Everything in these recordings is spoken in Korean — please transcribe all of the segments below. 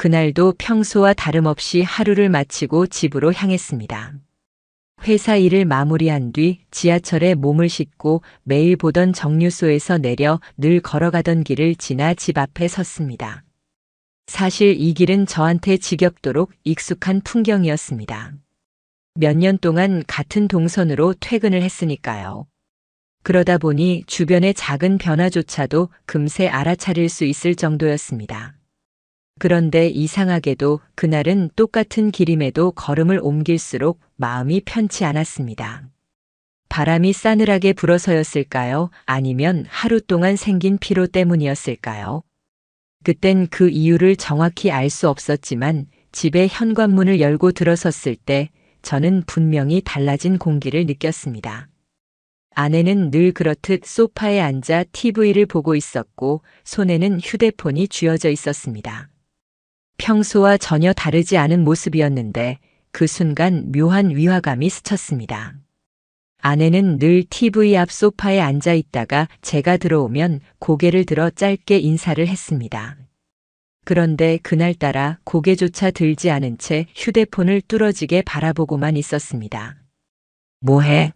그날도 평소와 다름없이 하루를 마치고 집으로 향했습니다. 회사 일을 마무리한 뒤 지하철에 몸을 싣고 매일 보던 정류소에서 내려 늘 걸어가던 길을 지나 집 앞에 섰습니다. 사실 이 길은 저한테 지겹도록 익숙한 풍경이었습니다. 몇 년 동안 같은 동선으로 퇴근을 했으니까요. 그러다 보니 주변의 작은 변화조차도 금세 알아차릴 수 있을 정도였습니다. 그런데 이상하게도 그날은 똑같은 길임에도 걸음을 옮길수록 마음이 편치 않았습니다. 바람이 싸늘하게 불어서였을까요? 아니면 하루 동안 생긴 피로 때문이었을까요? 그땐 그 이유를 정확히 알 수 없었지만 집의 현관문을 열고 들어섰을 때 저는 분명히 달라진 공기를 느꼈습니다. 아내는 늘 그렇듯 소파에 앉아 TV를 보고 있었고 손에는 휴대폰이 쥐어져 있었습니다. 평소와 전혀 다르지 않은 모습이었는데 그 순간 묘한 위화감이 스쳤습니다. 아내는 늘 TV 앞 소파에 앉아 있다가 제가 들어오면 고개를 들어 짧게 인사를 했습니다. 그런데 그날따라 고개조차 들지 않은 채 휴대폰을 뚫어지게 바라보고만 있었습니다. 뭐해?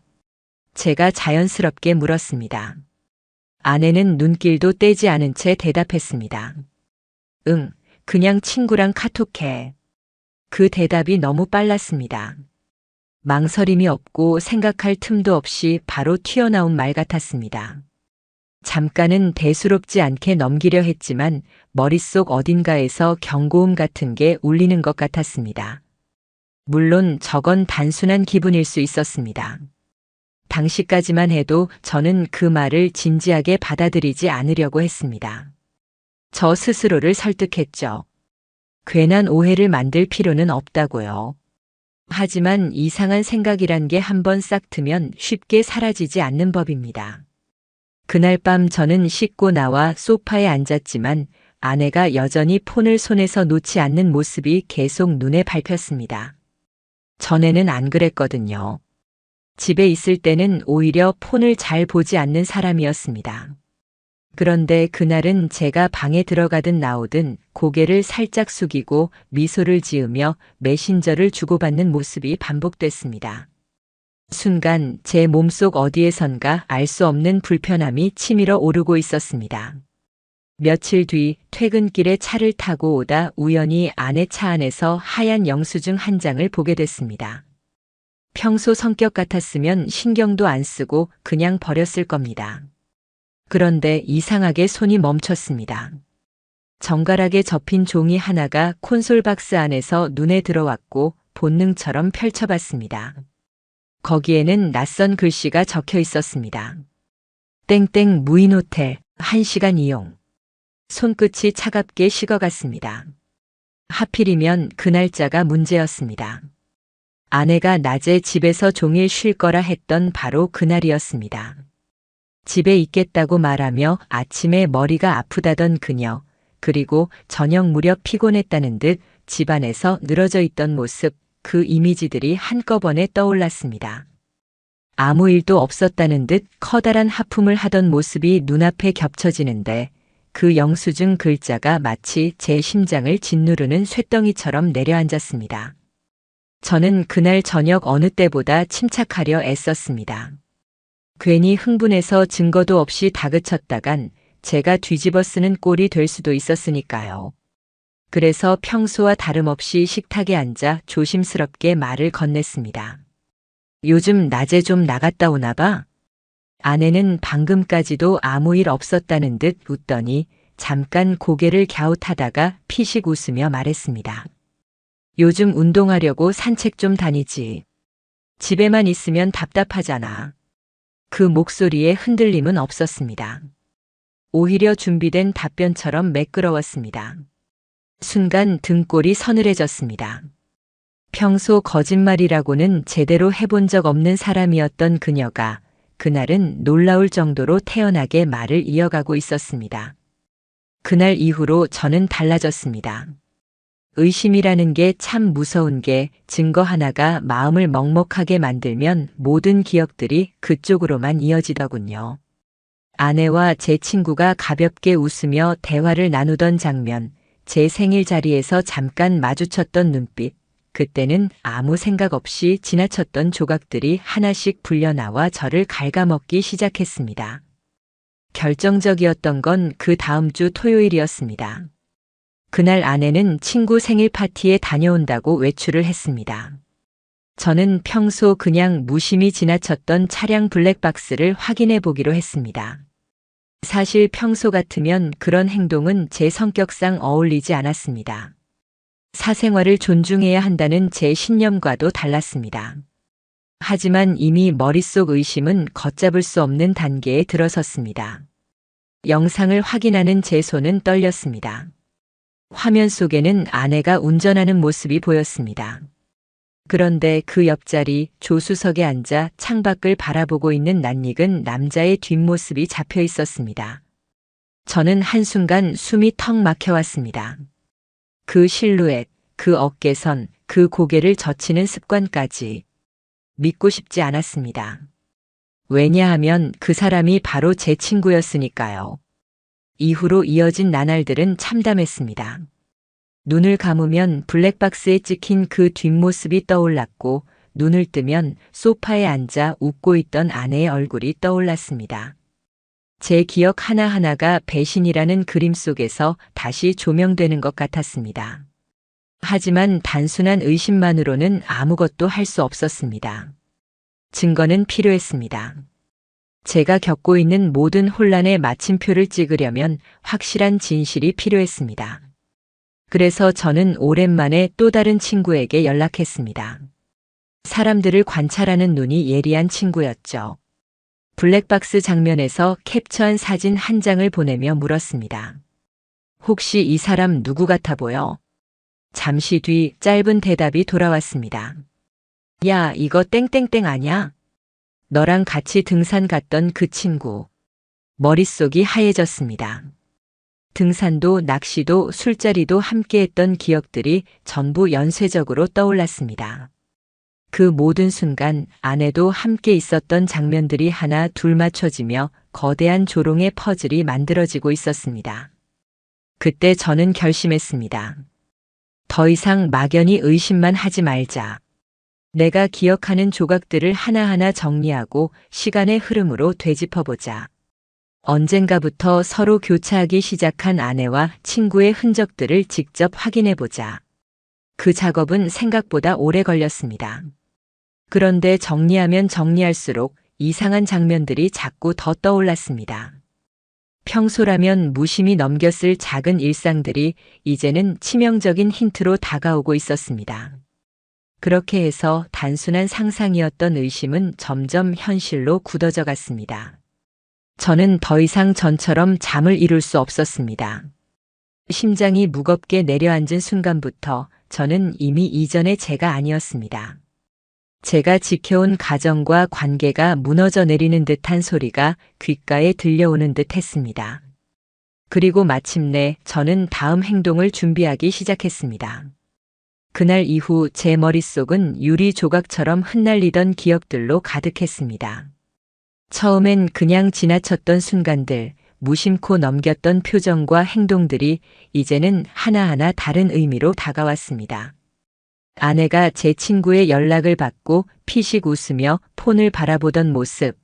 제가 자연스럽게 물었습니다. 아내는 눈길도 떼지 않은 채 대답했습니다. 응, 그냥 친구랑 카톡해. 그 대답이 너무 빨랐습니다. 망설임이 없고 생각할 틈도 없이 바로 튀어나온 말 같았습니다. 잠깐은 대수롭지 않게 넘기려 했지만 머릿속 어딘가에서 경고음 같은 게 울리는 것 같았습니다. 물론 저건 단순한 기분일 수 있었습니다. 당시까지만 해도 저는 그 말을 진지하게 받아들이지 않으려고 했습니다. 저 스스로를 설득했죠. 괜한 오해를 만들 필요는 없다고요. 하지만 이상한 생각이란 게 한번 싹 트면 쉽게 사라지지 않는 법입니다. 그날 밤 저는 씻고 나와 소파에 앉았지만 아내가 여전히 폰을 손에서 놓지 않는 모습이 계속 눈에 밟혔습니다. 전에는 안 그랬거든요. 집에 있을 때는 오히려 폰을 잘 보지 않는 사람이었습니다. 그런데 그날은 제가 방에 들어가든 나오든 고개를 살짝 숙이고 미소를 지으며 메신저를 주고받는 모습이 반복됐습니다. 순간 제 몸속 어디에선가 알 수 없는 불편함이 치밀어 오르고 있었습니다. 며칠 뒤 퇴근길에 차를 타고 오다 우연히 아내 차 안에서 하얀 영수증 한 장을 보게 됐습니다. 평소 성격 같았으면 신경도 안 쓰고 그냥 버렸을 겁니다. 그런데 이상하게 손이 멈췄습니다. 정갈하게 접힌 종이 하나가 콘솔 박스 안에서 눈에 들어왔고 본능처럼 펼쳐봤습니다. 거기에는 낯선 글씨가 적혀 있었습니다. 땡땡 무인 호텔 1시간 이용. 손끝이 차갑게 식어갔습니다. 하필이면 그 날짜가 문제였습니다. 아내가 낮에 집에서 종일 쉴 거라 했던 바로 그날이었습니다. 집에 있겠다고 말하며 아침에 머리가 아프다던 그녀, 그리고 저녁 무렵 피곤했다는 듯 집안에서 늘어져 있던 모습, 그 이미지들이 한꺼번에 떠올랐습니다. 아무 일도 없었다는 듯 커다란 하품을 하던 모습이 눈앞에 겹쳐지는데 그 영수증 글자가 마치 제 심장을 짓누르는 쇳덩이처럼 내려앉았습니다. 저는 그날 저녁 어느 때보다 침착하려 애썼습니다. 괜히 흥분해서 증거도 없이 다그쳤다간 제가 뒤집어 쓰는 꼴이 될 수도 있었으니까요. 그래서 평소와 다름없이 식탁에 앉아 조심스럽게 말을 건넸습니다. 요즘 낮에 좀 나갔다 오나 봐? 아내는 방금까지도 아무 일 없었다는 듯 웃더니 잠깐 고개를 갸웃하다가 피식 웃으며 말했습니다. 요즘 운동하려고 산책 좀 다니지. 집에만 있으면 답답하잖아. 그 목소리에 흔들림은 없었습니다. 오히려 준비된 답변처럼 매끄러웠습니다. 순간 등골이 서늘해졌습니다. 평소 거짓말이라고는 제대로 해본 적 없는 사람이었던 그녀가 그날은 놀라울 정도로 태연하게 말을 이어가고 있었습니다. 그날 이후로 저는 달라졌습니다. 의심이라는 게 참 무서운 게 증거 하나가 마음을 먹먹하게 만들면 모든 기억들이 그쪽으로만 이어지더군요. 아내와 제 친구가 가볍게 웃으며 대화를 나누던 장면, 제 생일 자리에서 잠깐 마주쳤던 눈빛, 그때는 아무 생각 없이 지나쳤던 조각들이 하나씩 불려나와 저를 갉아먹기 시작했습니다. 결정적이었던 건 그 다음 주 토요일이었습니다. 그날 아내는 친구 생일 파티에 다녀온다고 외출을 했습니다. 저는 평소 그냥 무심히 지나쳤던 차량 블랙박스를 확인해 보기로 했습니다. 사실 평소 같으면 그런 행동은 제 성격상 어울리지 않았습니다. 사생활을 존중해야 한다는 제 신념과도 달랐습니다. 하지만 이미 머릿속 의심은 걷잡을 수 없는 단계에 들어섰습니다. 영상을 확인하는 제 손은 떨렸습니다. 화면 속에는 아내가 운전하는 모습이 보였습니다. 그런데 그 옆자리 조수석에 앉아 창밖을 바라보고 있는 낯익은 남자의 뒷모습이 잡혀 있었습니다. 저는 한순간 숨이 턱 막혀왔습니다. 그 실루엣, 그 어깨선, 그 고개를 젖히는 습관까지 믿고 싶지 않았습니다. 왜냐하면 그 사람이 바로 제 친구였으니까요. 이후로 이어진 나날들은 참담했습니다. 눈을 감으면 블랙박스에 찍힌 그 뒷모습이 떠올랐고, 눈을 뜨면 소파에 앉아 웃고 있던 아내의 얼굴이 떠올랐습니다. 제 기억 하나하나가 배신이라는 그림 속에서 다시 조명되는 것 같았습니다. 하지만 단순한 의심만으로는 아무것도 할 수 없었습니다. 증거는 필요했습니다. 제가 겪고 있는 모든 혼란의 마침표를 찍으려면 확실한 진실이 필요했습니다. 그래서 저는 오랜만에 또 다른 친구에게 연락했습니다. 사람들을 관찰하는 눈이 예리한 친구였죠. 블랙박스 장면에서 캡처한 사진 한 장을 보내며 물었습니다. 혹시 이 사람 누구 같아 보여? 잠시 뒤 짧은 대답이 돌아왔습니다. 야, 이거 땡땡땡 아냐? 너랑 같이 등산 갔던 그 친구. 머릿속이 하얘졌습니다. 등산도 낚시도 술자리도 함께했던 기억들이 전부 연쇄적으로 떠올랐습니다. 그 모든 순간 아내도 함께 있었던 장면들이 하나 둘 맞춰지며 거대한 조롱의 퍼즐이 만들어지고 있었습니다. 그때 저는 결심했습니다. 더 이상 막연히 의심만 하지 말자. 내가 기억하는 조각들을 하나하나 정리하고 시간의 흐름으로 되짚어보자. 언젠가부터 서로 교차하기 시작한 아내와 친구의 흔적들을 직접 확인해보자. 그 작업은 생각보다 오래 걸렸습니다. 그런데 정리하면 정리할수록 이상한 장면들이 자꾸 더 떠올랐습니다. 평소라면 무심히 넘겼을 작은 일상들이 이제는 치명적인 힌트로 다가오고 있었습니다. 그렇게 해서 단순한 상상이었던 의심은 점점 현실로 굳어져 갔습니다. 저는 더 이상 전처럼 잠을 이룰 수 없었습니다. 심장이 무겁게 내려앉은 순간부터 저는 이미 이전의 제가 아니었습니다. 제가 지켜온 가정과 관계가 무너져 내리는 듯한 소리가 귓가에 들려오는 듯 했습니다. 그리고 마침내 저는 다음 행동을 준비하기 시작했습니다. 그날 이후 제 머릿속은 유리 조각처럼 흩날리던 기억들로 가득했습니다. 처음엔 그냥 지나쳤던 순간들, 무심코 넘겼던 표정과 행동들이 이제는 하나하나 다른 의미로 다가왔습니다. 아내가 제 친구의 연락을 받고 피식 웃으며 폰을 바라보던 모습,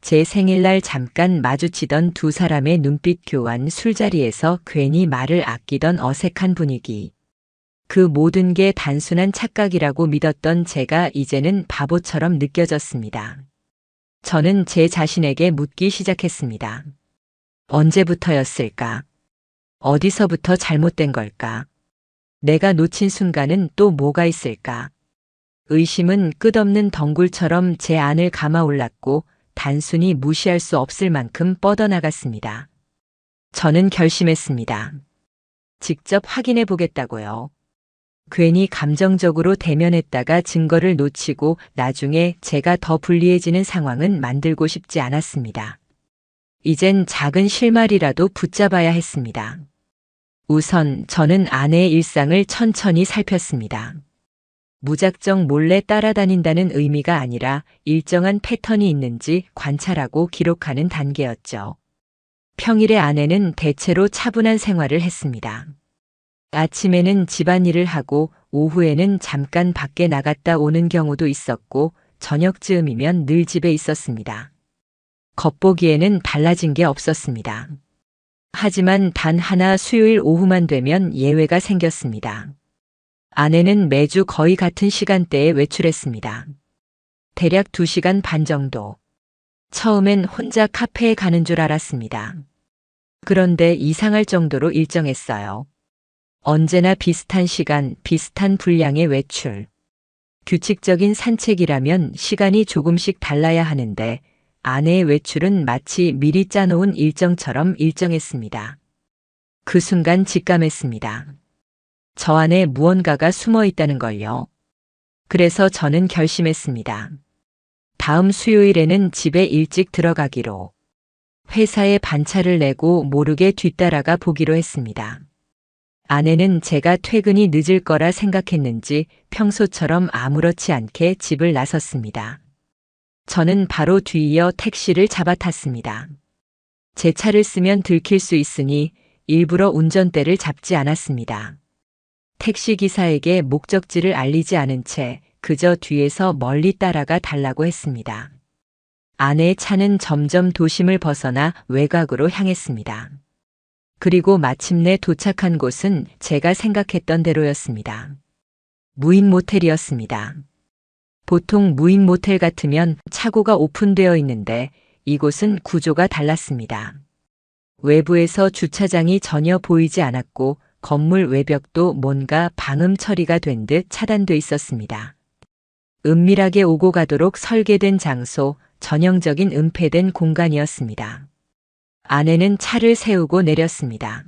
제 생일날 잠깐 마주치던 두 사람의 눈빛 교환, 술자리에서 괜히 말을 아끼던 어색한 분위기. 그 모든 게 단순한 착각이라고 믿었던 제가 이제는 바보처럼 느껴졌습니다. 저는 제 자신에게 묻기 시작했습니다. 언제부터였을까? 어디서부터 잘못된 걸까? 내가 놓친 순간은 또 뭐가 있을까? 의심은 끝없는 덩굴처럼 제 안을 감아올랐고 단순히 무시할 수 없을 만큼 뻗어나갔습니다. 저는 결심했습니다. 직접 확인해 보겠다고요. 괜히 감정적으로 대면했다가 증거를 놓치고 나중에 제가 더 불리해지는 상황은 만들고 싶지 않았습니다. 이젠 작은 실마리라도 붙잡아야 했습니다. 우선 저는 아내의 일상을 천천히 살폈습니다. 무작정 몰래 따라다닌다는 의미가 아니라 일정한 패턴이 있는지 관찰하고 기록하는 단계였죠. 평일에 아내는 대체로 차분한 생활을 했습니다. 아침에는 집안일을 하고 오후에는 잠깐 밖에 나갔다 오는 경우도 있었고 저녁쯤이면 늘 집에 있었습니다. 겉보기에는 달라진 게 없었습니다. 하지만 단 하나 수요일 오후만 되면 예외가 생겼습니다. 아내는 매주 거의 같은 시간대에 외출했습니다. 대략 2시간 반 정도. 처음엔 혼자 카페에 가는 줄 알았습니다. 그런데 이상할 정도로 일정했어요. 언제나 비슷한 시간, 비슷한 분량의 외출. 규칙적인 산책이라면 시간이 조금씩 달라야 하는데 아내의 외출은 마치 미리 짜놓은 일정처럼 일정했습니다. 그 순간 직감했습니다. 저 안에 무언가가 숨어 있다는 걸요. 그래서 저는 결심했습니다. 다음 수요일에는 집에 일찍 들어가기로. 회사에 반차를 내고 모르게 뒤따라가 보기로 했습니다. 아내는 제가 퇴근이 늦을 거라 생각했는지 평소처럼 아무렇지 않게 집을 나섰습니다. 저는 바로 뒤이어 택시를 잡아 탔습니다. 제 차를 쓰면 들킬 수 있으니 일부러 운전대를 잡지 않았습니다. 택시기사에게 목적지를 알리지 않은 채 그저 뒤에서 멀리 따라가 달라고 했습니다. 아내의 차는 점점 도심을 벗어나 외곽으로 향했습니다. 그리고 마침내 도착한 곳은 제가 생각했던 대로였습니다. 무인 모텔이었습니다. 보통 무인 모텔 같으면 차고가 오픈되어 있는데 이곳은 구조가 달랐습니다. 외부에서 주차장이 전혀 보이지 않았고 건물 외벽도 뭔가 방음 처리가 된 듯 차단돼 있었습니다. 은밀하게 오고 가도록 설계된 장소, 전형적인 은폐된 공간이었습니다. 아내는 차를 세우고 내렸습니다.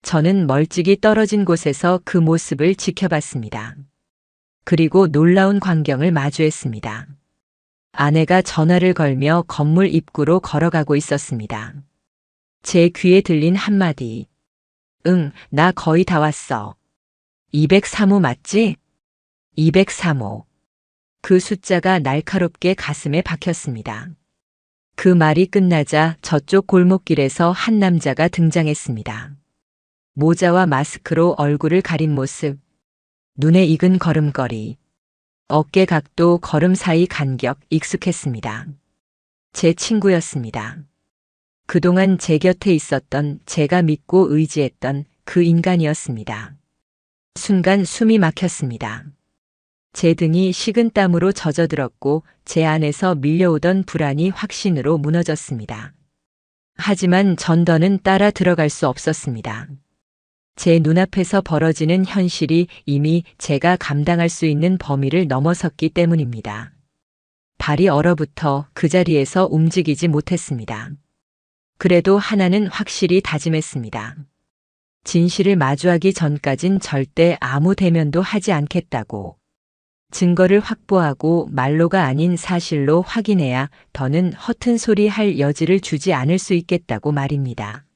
저는 멀찍이 떨어진 곳에서 그 모습을 지켜봤습니다. 그리고 놀라운 광경을 마주했습니다. 아내가 전화를 걸며 건물 입구로 걸어가고 있었습니다. 제 귀에 들린 한마디. 응, 나 거의 다 왔어. 203호 맞지? 203호. 그 숫자가 날카롭게 가슴에 박혔습니다. 그 말이 끝나자 저쪽 골목길에서 한 남자가 등장했습니다. 모자와 마스크로 얼굴을 가린 모습, 눈에 익은 걸음걸이, 어깨 각도, 걸음 사이 간격 익숙했습니다. 제 친구였습니다. 그동안 제 곁에 있었던, 제가 믿고 의지했던 그 인간이었습니다. 순간 숨이 막혔습니다. 제 등이 식은땀으로 젖어들었고 제 안에서 밀려오던 불안이 확신으로 무너졌습니다. 하지만 전 더는 따라 들어갈 수 없었습니다. 제 눈앞에서 벌어지는 현실이 이미 제가 감당할 수 있는 범위를 넘어섰기 때문입니다. 발이 얼어붙어 그 자리에서 움직이지 못했습니다. 그래도 하나는 확실히 다짐했습니다. 진실을 마주하기 전까진 절대 아무 대면도 하지 않겠다고. 증거를 확보하고 말로가 아닌 사실로 확인해야 더는 허튼 소리 할 여지를 주지 않을 수 있겠다고 말입니다.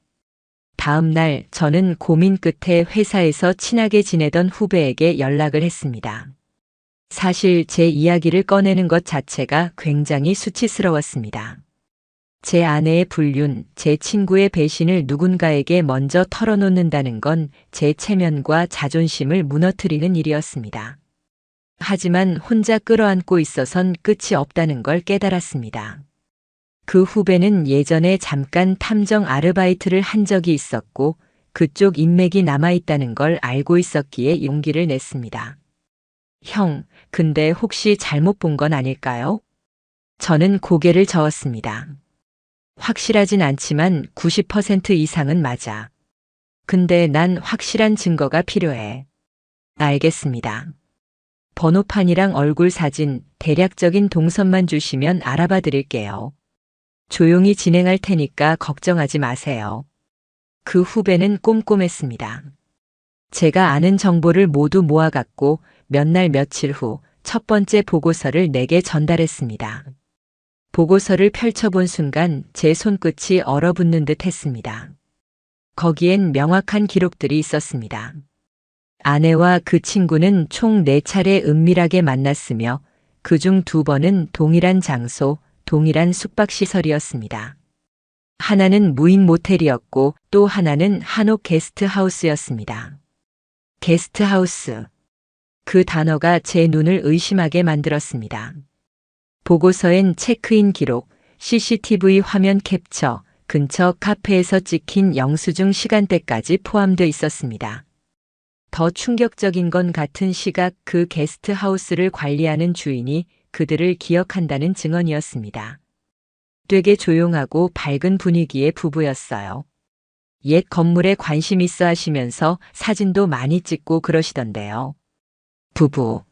다음 날 저는 고민 끝에 회사에서 친하게 지내던 후배에게 연락을 했습니다. 사실 제 이야기를 꺼내는 것 자체가 굉장히 수치스러웠습니다. 제 아내의 불륜, 제 친구의 배신을 누군가에게 먼저 털어놓는다는 건 제 체면과 자존심을 무너뜨리는 일이었습니다. 하지만 혼자 끌어안고 있어선 끝이 없다는 걸 깨달았습니다. 그 후배는 예전에 잠깐 탐정 아르바이트를 한 적이 있었고 그쪽 인맥이 남아있다는 걸 알고 있었기에 용기를 냈습니다. 형, 근데 혹시 잘못 본 건 아닐까요? 저는 고개를 저었습니다. 확실하진 않지만 90% 이상은 맞아. 근데 난 확실한 증거가 필요해. 알겠습니다. 번호판이랑 얼굴 사진, 대략적인 동선만 주시면 알아봐 드릴게요. 조용히 진행할 테니까 걱정하지 마세요. 그 후배는 꼼꼼했습니다. 제가 아는 정보를 모두 모아갔고 몇 날 며칠 후 첫 번째 보고서를 내게 전달했습니다. 보고서를 펼쳐본 순간 제 손끝이 얼어붙는 듯 했습니다. 거기엔 명확한 기록들이 있었습니다. 아내와 그 친구는 총 4차례 은밀하게 만났으며 그중 2번은 동일한 장소, 동일한 숙박시설이었습니다. 하나는 무인 모텔이었고 또 하나는 한옥 게스트하우스였습니다. 게스트하우스. 그 단어가 제 눈을 의심하게 만들었습니다. 보고서엔 체크인 기록, CCTV 화면 캡처, 근처 카페에서 찍힌 영수증 시간대까지 포함되어 있었습니다. 더 충격적인 건 같은 시각 그 게스트하우스를 관리하는 주인이 그들을 기억한다는 증언이었습니다. 되게 조용하고 밝은 분위기의 부부였어요. 옛 건물에 관심 있어 하시면서 사진도 많이 찍고 그러시던데요. 부부.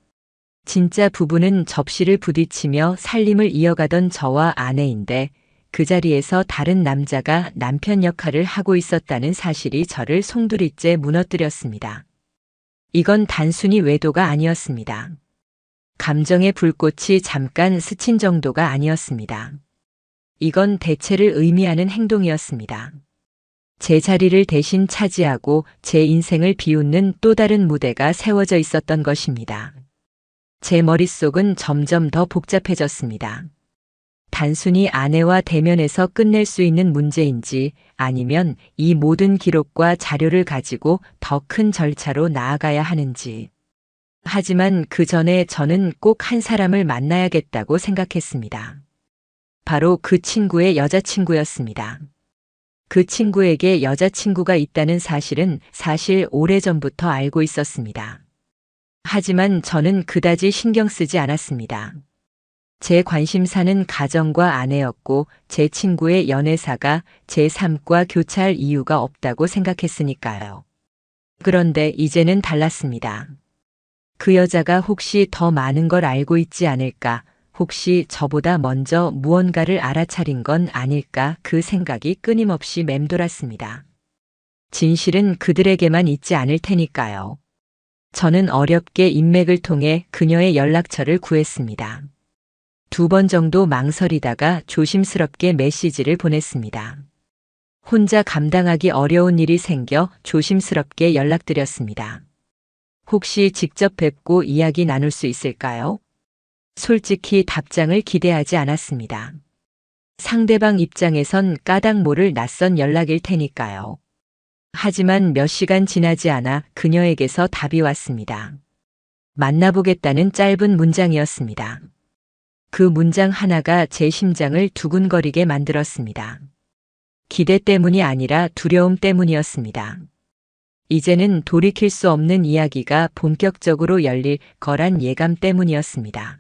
진짜 부부는 접시를 부딪히며 살림을 이어가던 저와 아내인데 그 자리에서 다른 남자가 남편 역할을 하고 있었다는 사실이 저를 송두리째 무너뜨렸습니다. 이건 단순히 외도가 아니었습니다. 감정의 불꽃이 잠깐 스친 정도가 아니었습니다. 이건 대체를 의미하는 행동이었습니다. 제 자리를 대신 차지하고 제 인생을 비웃는 또 다른 무대가 세워져 있었던 것입니다. 제 머릿속은 점점 더 복잡해졌습니다. 단순히 아내와 대면해서 끝낼 수 있는 문제인지 아니면 이 모든 기록과 자료를 가지고 더 큰 절차로 나아가야 하는지. 하지만 그 전에 저는 꼭 한 사람을 만나야겠다고 생각했습니다. 바로 그 친구의 여자친구였습니다. 그 친구에게 여자친구가 있다는 사실은 사실 오래전부터 알고 있었습니다. 하지만 저는 그다지 신경 쓰지 않았습니다. 제 관심사는 가정과 아내였고 제 친구의 연애사가 제 삶과 교차할 이유가 없다고 생각했으니까요. 그런데 이제는 달랐습니다. 그 여자가 혹시 더 많은 걸 알고 있지 않을까, 혹시 저보다 먼저 무언가를 알아차린 건 아닐까 그 생각이 끊임없이 맴돌았습니다. 진실은 그들에게만 있지 않을 테니까요. 저는 어렵게 인맥을 통해 그녀의 연락처를 구했습니다. 2번 정도 망설이다가 조심스럽게 메시지를 보냈습니다. 혼자 감당하기 어려운 일이 생겨 조심스럽게 연락드렸습니다. 혹시 직접 뵙고 이야기 나눌 수 있을까요? 솔직히 답장을 기대하지 않았습니다. 상대방 입장에선 까닭 모를 낯선 연락일 테니까요. 하지만 몇 시간 지나지 않아 그녀에게서 답이 왔습니다. 만나보겠다는 짧은 문장이었습니다. 그 문장 하나가 제 심장을 두근거리게 만들었습니다. 기대 때문이 아니라 두려움 때문이었습니다. 이제는 돌이킬 수 없는 이야기가 본격적으로 열릴 거란 예감 때문이었습니다.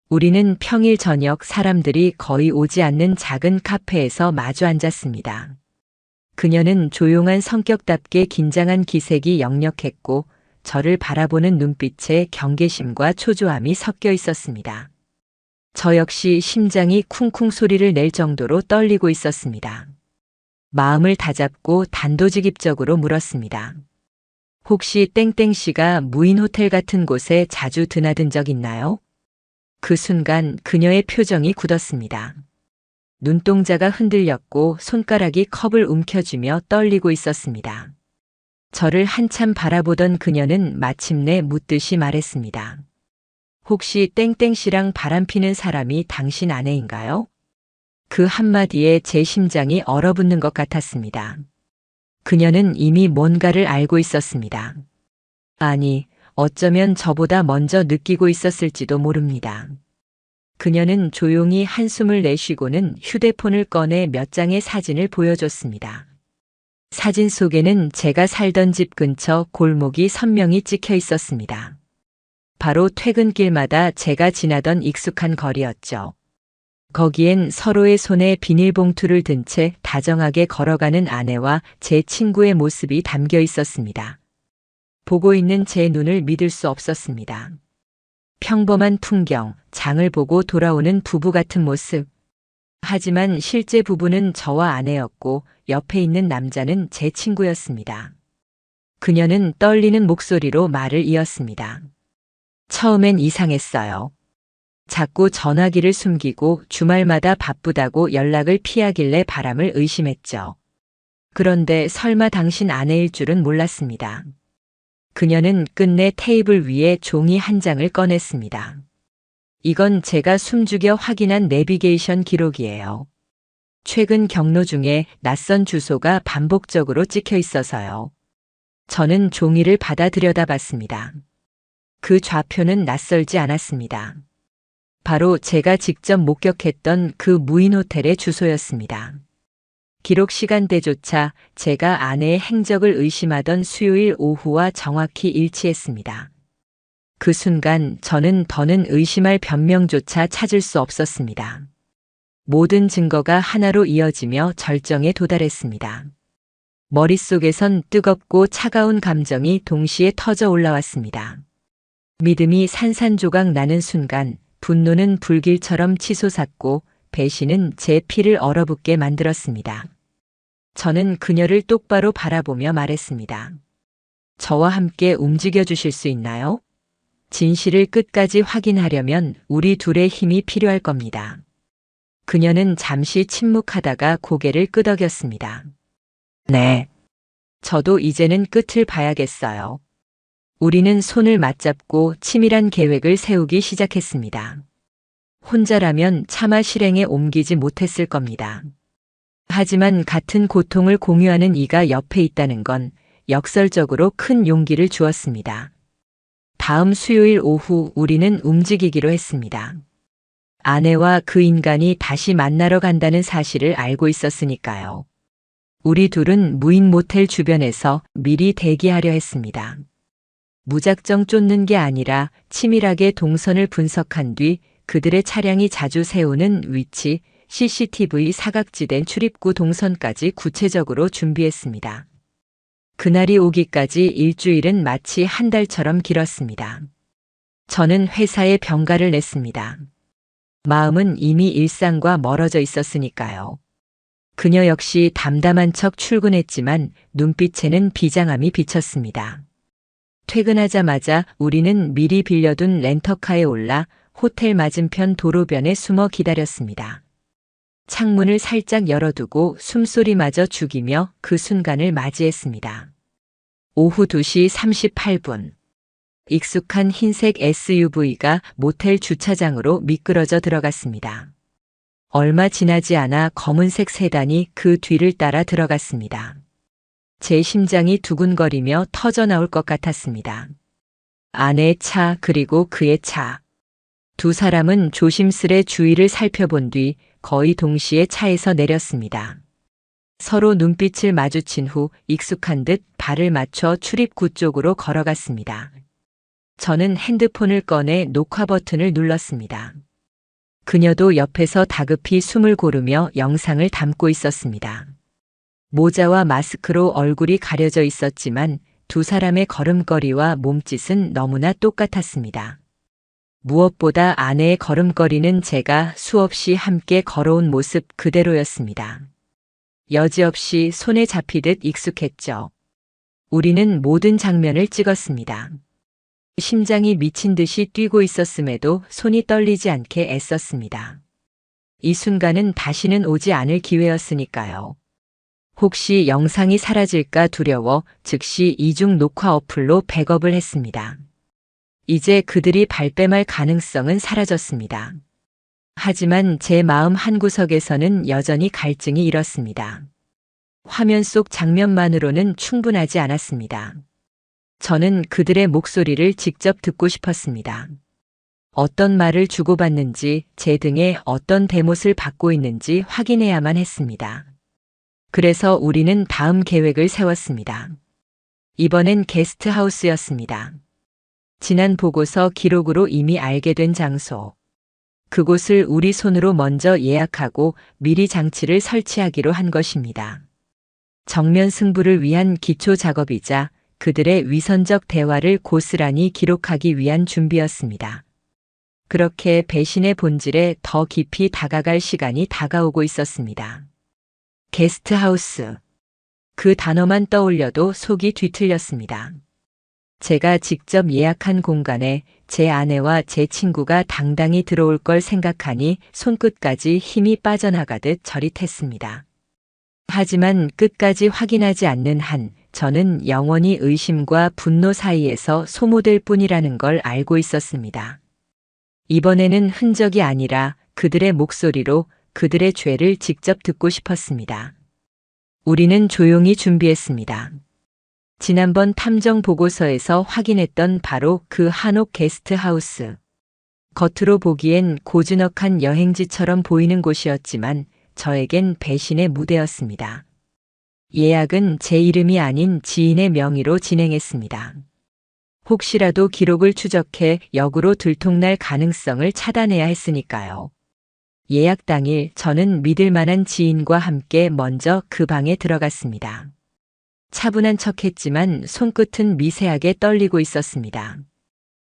우리는 평일 저녁 사람들이 거의 오지 않는 작은 카페에서 마주 앉았습니다. 그녀는 조용한 성격답게 긴장한 기색이 역력했고 저를 바라보는 눈빛에 경계심과 초조함이 섞여 있었습니다. 저 역시 심장이 쿵쿵 소리를 낼 정도로 떨리고 있었습니다. 마음을 다잡고 단도직입적으로 물었습니다. 혹시 땡땡씨가 무인 호텔 같은 곳에 자주 드나든 적 있나요? 그 순간 그녀의 표정이 굳었습니다. 눈동자가 흔들렸고 손가락이 컵을 움켜쥐며 떨리고 있었습니다. 저를 한참 바라보던 그녀는 마침내 묻듯이 말했습니다. 혹시 땡땡씨랑 바람피는 사람이 당신 아내인가요? 그 한마디에 제 심장이 얼어붙는 것 같았습니다. 그녀는 이미 뭔가를 알고 있었습니다. 아니, 어쩌면 저보다 먼저 느끼고 있었을지도 모릅니다. 그녀는 조용히 한숨을 내쉬고는 휴대폰을 꺼내 몇 장의 사진을 보여줬습니다. 사진 속에는 제가 살던 집 근처 골목이 선명히 찍혀 있었습니다. 바로 퇴근길마다 제가 지나던 익숙한 거리였죠. 거기엔 서로의 손에 비닐봉투를 든 채 다정하게 걸어가는 아내와 제 친구의 모습이 담겨 있었습니다. 보고 있는 제 눈을 믿을 수 없었습니다. 평범한 풍경, 장을 보고 돌아오는 부부 같은 모습. 하지만 실제 부부는 저와 아내였고 옆에 있는 남자는 제 친구였습니다. 그녀는 떨리는 목소리로 말을 이었습니다. 처음엔 이상했어요. 자꾸 전화기를 숨기고 주말마다 바쁘다고 연락을 피하길래 바람을 의심했죠. 그런데 설마 당신 아내일 줄은 몰랐습니다. 그녀는 끝내 테이블 위에 종이 한 장을 꺼냈습니다. 이건 제가 숨죽여 확인한 내비게이션 기록이에요. 최근 경로 중에 낯선 주소가 반복적으로 찍혀 있어서요. 저는 종이를 받아 들여다봤습니다. 그 좌표는 낯설지 않았습니다. 바로 제가 직접 목격했던 그 무인 호텔의 주소였습니다. 기록 시간대조차 제가 아내의 행적을 의심하던 수요일 오후와 정확히 일치했습니다. 그 순간 저는 더는 의심할 변명조차 찾을 수 없었습니다. 모든 증거가 하나로 이어지며 절정에 도달했습니다. 머릿속에선 뜨겁고 차가운 감정이 동시에 터져 올라왔습니다. 믿음이 산산조각 나는 순간 분노는 불길처럼 치솟았고 배신은 제 피를 얼어붙게 만들었습니다. 저는 그녀를 똑바로 바라보며 말했습니다. 저와 함께 움직여 주실 수 있나요? 진실을 끝까지 확인하려면 우리 둘의 힘이 필요할 겁니다. 그녀는 잠시 침묵하다가 고개를 끄덕였습니다. 네. 저도 이제는 끝을 봐야겠어요. 우리는 손을 맞잡고 치밀한 계획을 세우기 시작했습니다. 혼자라면 차마 실행에 옮기지 못했을 겁니다. 하지만 같은 고통을 공유하는 이가 옆에 있다는 건 역설적으로 큰 용기를 주었습니다. 다음 수요일 오후 우리는 움직이기로 했습니다. 아내와 그 인간이 다시 만나러 간다는 사실을 알고 있었으니까요. 우리 둘은 무인 모텔 주변에서 미리 대기하려 했습니다. 무작정 쫓는 게 아니라 치밀하게 동선을 분석한 뒤 그들의 차량이 자주 세우는 위치, CCTV 사각지대 출입구 동선까지 구체적으로 준비했습니다. 그날이 오기까지 일주일은 마치 한 달처럼 길었습니다. 저는 회사에 병가를 냈습니다. 마음은 이미 일상과 멀어져 있었으니까요. 그녀 역시 담담한 척 출근했지만 눈빛에는 비장함이 비쳤습니다. 퇴근하자마자 우리는 미리 빌려둔 렌터카에 올라 호텔 맞은편 도로변에 숨어 기다렸습니다. 창문을 살짝 열어두고 숨소리마저 죽이며 그 순간을 맞이했습니다. 오후 2시 38분. 익숙한 흰색 SUV가 모텔 주차장으로 미끄러져 들어갔습니다. 얼마 지나지 않아 검은색 세단이 그 뒤를 따라 들어갔습니다. 제 심장이 두근거리며 터져 나올 것 같았습니다. 아내의 차 그리고 그의 차. 두 사람은 조심스레 주위를 살펴본 뒤 거의 동시에 차에서 내렸습니다. 서로 눈빛을 마주친 후 익숙한 듯 발을 맞춰 출입구 쪽으로 걸어갔습니다. 저는 핸드폰을 꺼내 녹화 버튼을 눌렀습니다. 그녀도 옆에서 다급히 숨을 고르며 영상을 담고 있었습니다. 모자와 마스크로 얼굴이 가려져 있었지만 두 사람의 걸음걸이와 몸짓은 너무나 똑같았습니다. 무엇보다 아내의 걸음걸이는 제가 수없이 함께 걸어온 모습 그대로였습니다. 여지없이 손에 잡히듯 익숙했죠. 우리는 모든 장면을 찍었습니다. 심장이 미친 듯이 뛰고 있었음에도 손이 떨리지 않게 애썼습니다. 이 순간은 다시는 오지 않을 기회였으니까요. 혹시 영상이 사라질까 두려워 즉시 이중 녹화 어플로 백업을 했습니다. 이제 그들이 발뺌할 가능성은 사라졌습니다. 하지만 제 마음 한구석에서는 여전히 갈증이 일었습니다. 화면 속 장면만으로는 충분하지 않았습니다. 저는 그들의 목소리를 직접 듣고 싶었습니다. 어떤 말을 주고받는지, 제 등에 어떤 대못을 받고 있는지 확인해야만 했습니다. 그래서 우리는 다음 계획을 세웠습니다. 이번엔 게스트하우스였습니다. 지난 보고서 기록으로 이미 알게 된 장소. 그곳을 우리 손으로 먼저 예약하고 미리 장치를 설치하기로 한 것입니다. 정면 승부를 위한 기초 작업이자 그들의 위선적 대화를 고스란히 기록하기 위한 준비였습니다. 그렇게 배신의 본질에 더 깊이 다가갈 시간이 다가오고 있었습니다. 게스트하우스. 그 단어만 떠올려도 속이 뒤틀렸습니다. 제가 직접 예약한 공간에 제 아내와 제 친구가 당당히 들어올 걸 생각하니 손끝까지 힘이 빠져나가듯 저릿했습니다. 하지만 끝까지 확인하지 않는 한 저는 영원히 의심과 분노 사이에서 소모될 뿐이라는 걸 알고 있었습니다. 이번에는 흔적이 아니라 그들의 목소리로 그들의 죄를 직접 듣고 싶었습니다. 우리는 조용히 준비했습니다. 지난번 탐정 보고서에서 확인했던 바로 그 한옥 게스트하우스. 겉으로 보기엔 고즈넉한 여행지처럼 보이는 곳이었지만 저에겐 배신의 무대였습니다. 예약은 제 이름이 아닌 지인의 명의로 진행했습니다. 혹시라도 기록을 추적해 역으로 들통날 가능성을 차단해야 했으니까요. 예약 당일 저는 믿을 만한 지인과 함께 먼저 그 방에 들어갔습니다. 차분한 척했지만 손끝은 미세하게 떨리고 있었습니다.